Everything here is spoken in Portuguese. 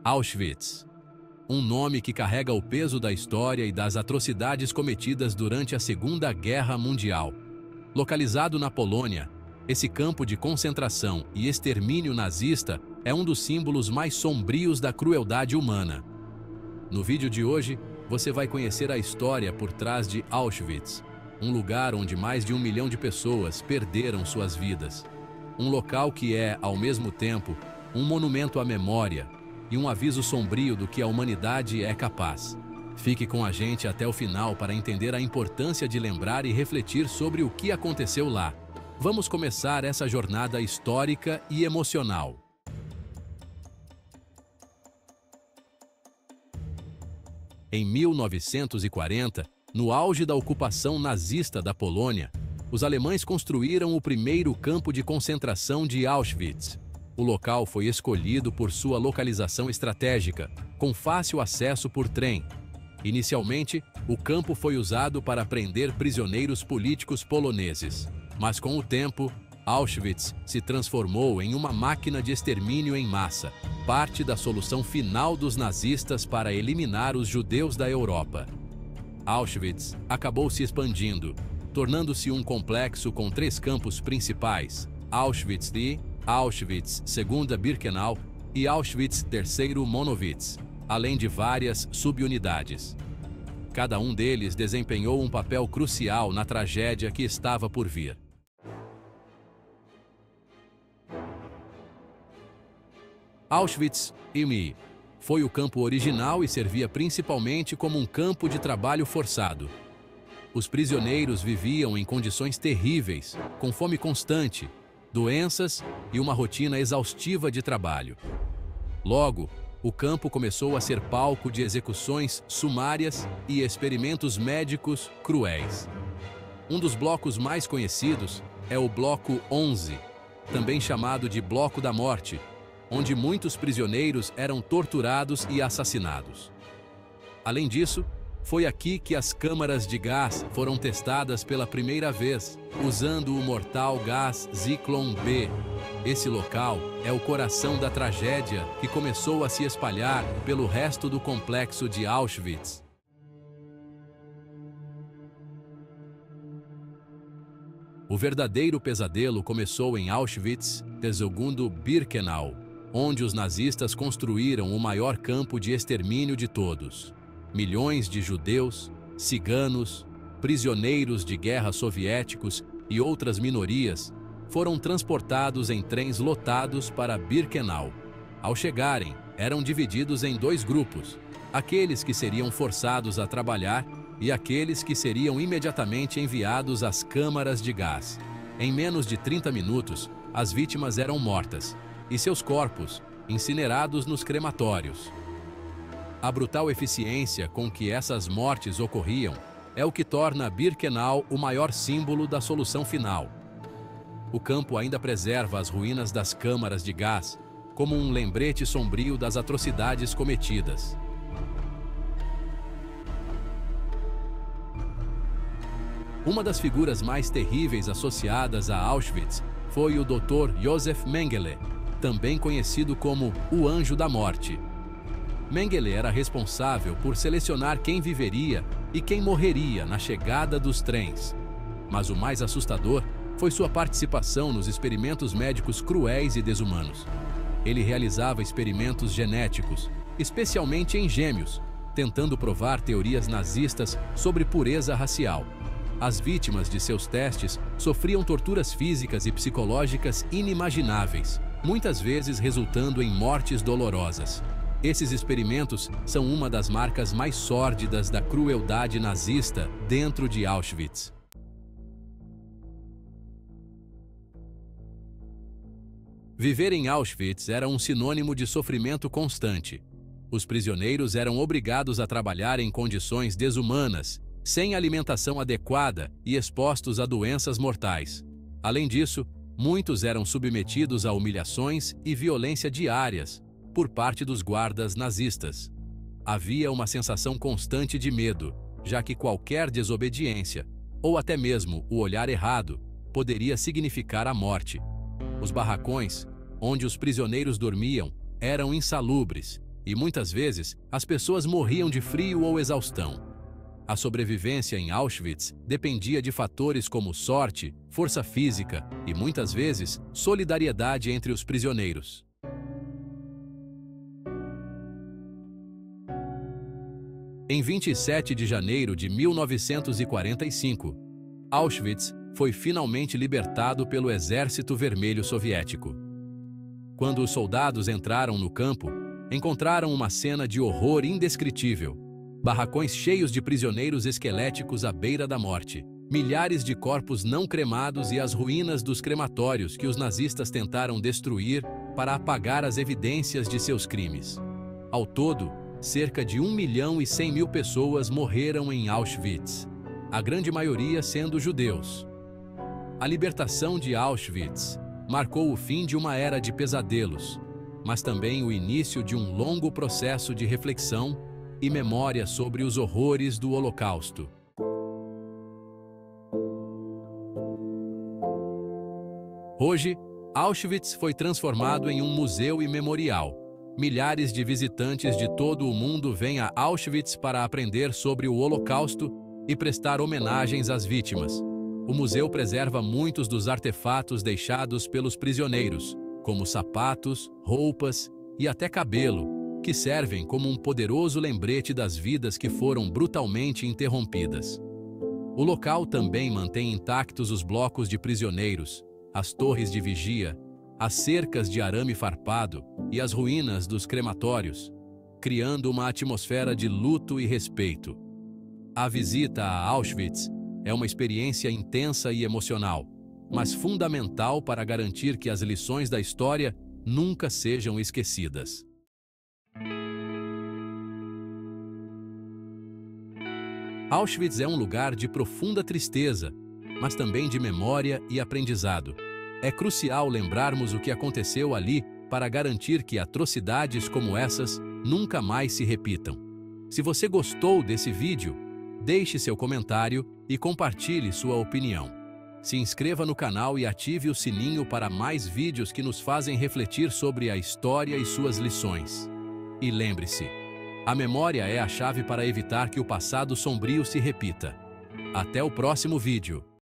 Auschwitz. Um nome que carrega o peso da história e das atrocidades cometidas durante a Segunda Guerra Mundial. Localizado na Polônia, esse campo de concentração e extermínio nazista é um dos símbolos mais sombrios da crueldade humana. No vídeo de hoje, você vai conhecer a história por trás de Auschwitz, um lugar onde mais de 1 milhão de pessoas perderam suas vidas. Um local que é, ao mesmo tempo, um monumento à memória e um aviso sombrio do que a humanidade é capaz. Fique com a gente até o final para entender a importância de lembrar e refletir sobre o que aconteceu lá. Vamos começar essa jornada histórica e emocional. Em 1940, no auge da ocupação nazista da Polônia, os alemães construíram o primeiro campo de concentração de Auschwitz. O local foi escolhido por sua localização estratégica, com fácil acesso por trem. Inicialmente, o campo foi usado para prender prisioneiros políticos poloneses. Mas com o tempo, Auschwitz se transformou em uma máquina de extermínio em massa, parte da solução final dos nazistas para eliminar os judeus da Europa. Auschwitz acabou se expandindo, tornando-se um complexo com 3 campos principais: Auschwitz I, Auschwitz II Birkenau e Auschwitz III Monowitz, além de várias subunidades. Cada um deles desempenhou um papel crucial na tragédia que estava por vir. Auschwitz I foi o campo original e servia principalmente como um campo de trabalho forçado. Os prisioneiros viviam em condições terríveis, com fome constante, doenças e uma rotina exaustiva de trabalho. Logo, o campo começou a ser palco de execuções sumárias e experimentos médicos cruéis. Um dos blocos mais conhecidos é o Bloco 11, também chamado de Bloco da Morte, onde muitos prisioneiros eram torturados e assassinados. Além disso, foi aqui que as câmaras de gás foram testadas pela primeira vez, usando o mortal gás Zyklon B. Esse local é o coração da tragédia que começou a se espalhar pelo resto do complexo de Auschwitz. O verdadeiro pesadelo começou em Auschwitz II Birkenau, onde os nazistas construíram o maior campo de extermínio de todos. Milhões de judeus, ciganos, prisioneiros de guerra soviéticos e outras minorias foram transportados em trens lotados para Birkenau. Ao chegarem, eram divididos em 2 grupos: aqueles que seriam forçados a trabalhar e aqueles que seriam imediatamente enviados às câmaras de gás. Em menos de 30 minutos, as vítimas eram mortas e seus corpos incinerados nos crematórios. A brutal eficiência com que essas mortes ocorriam é o que torna Birkenau o maior símbolo da solução final. O campo ainda preserva as ruínas das câmaras de gás, como um lembrete sombrio das atrocidades cometidas. Uma das figuras mais terríveis associadas a Auschwitz foi o Dr. Josef Mengele, também conhecido como o Anjo da Morte. Mengele era responsável por selecionar quem viveria e quem morreria na chegada dos trens. Mas o mais assustador foi sua participação nos experimentos médicos cruéis e desumanos. Ele realizava experimentos genéticos, especialmente em gêmeos, tentando provar teorias nazistas sobre pureza racial. As vítimas de seus testes sofriam torturas físicas e psicológicas inimagináveis, muitas vezes resultando em mortes dolorosas. Esses experimentos são uma das marcas mais sórdidas da crueldade nazista dentro de Auschwitz. Viver em Auschwitz era um sinônimo de sofrimento constante. Os prisioneiros eram obrigados a trabalhar em condições desumanas, sem alimentação adequada e expostos a doenças mortais. Além disso, muitos eram submetidos a humilhações e violência diárias por parte dos guardas nazistas. Havia uma sensação constante de medo, já que qualquer desobediência, ou até mesmo o olhar errado, poderia significar a morte. Os barracões, onde os prisioneiros dormiam, eram insalubres e muitas vezes as pessoas morriam de frio ou exaustão. A sobrevivência em Auschwitz dependia de fatores como sorte, força física e, muitas vezes, solidariedade entre os prisioneiros. Em 27 de janeiro de 1945, Auschwitz foi finalmente libertado pelo Exército Vermelho Soviético. Quando os soldados entraram no campo, encontraram uma cena de horror indescritível. Barracões cheios de prisioneiros esqueléticos à beira da morte, milhares de corpos não cremados e as ruínas dos crematórios que os nazistas tentaram destruir para apagar as evidências de seus crimes. Ao todo, cerca de 1.100.000 pessoas morreram em Auschwitz, a grande maioria sendo judeus. A libertação de Auschwitz marcou o fim de uma era de pesadelos, mas também o início de um longo processo de reflexão e memória sobre os horrores do Holocausto. Hoje, Auschwitz foi transformado em um museu e memorial. Milhares de visitantes de todo o mundo vêm a Auschwitz para aprender sobre o Holocausto e prestar homenagens às vítimas. O museu preserva muitos dos artefatos deixados pelos prisioneiros, como sapatos, roupas e até cabelo, que servem como um poderoso lembrete das vidas que foram brutalmente interrompidas. O local também mantém intactos os blocos de prisioneiros, as torres de vigia, as cercas de arame farpado e as ruínas dos crematórios, criando uma atmosfera de luto e respeito. A visita a Auschwitz é uma experiência intensa e emocional, mas fundamental para garantir que as lições da história nunca sejam esquecidas. Auschwitz é um lugar de profunda tristeza, mas também de memória e aprendizado. É crucial lembrarmos o que aconteceu ali para garantir que atrocidades como essas nunca mais se repitam. Se você gostou desse vídeo, deixe seu comentário e compartilhe sua opinião. Se inscreva no canal e ative o sininho para mais vídeos que nos fazem refletir sobre a história e suas lições. E lembre-se, a memória é a chave para evitar que o passado sombrio se repita. Até o próximo vídeo.